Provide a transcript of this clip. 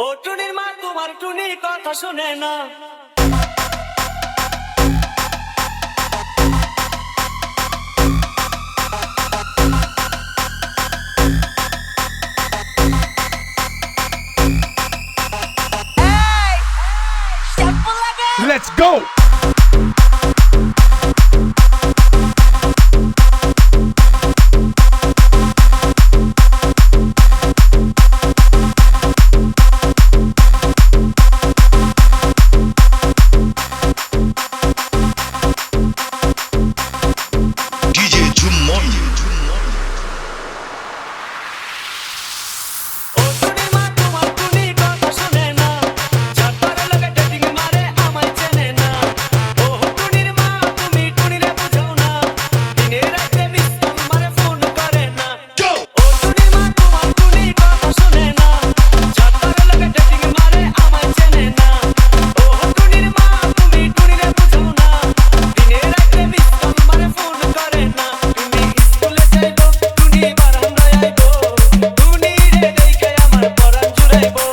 ও টুনির মা তোমার টুনি কথা শুনে না। Let's go! DJ Jumon. ও টুনির মা তোমার টুনি কথা শুনে না, যার লাগে ডেটিং মারে আমায় চেনে না। ও টুনির মা তুমি টুনিরে বুঝাও না, দিনে রাতে মিস কল মারে ফোন করে না। ও টুনির মা তোমার টুনি কথা শুনে না, যার লাগে ডেটিং মারে আমায় চেনে না। ও টুনির মা তুমি টুনিরে বুঝাও না, দিনে রাতে মিস কল মারে ফোন করে না। তুমি স্কুলে যাইবো টুনি বারান্দায় আইবো, টুনি রে দেখে আমার পরাণ জুড়াইবো।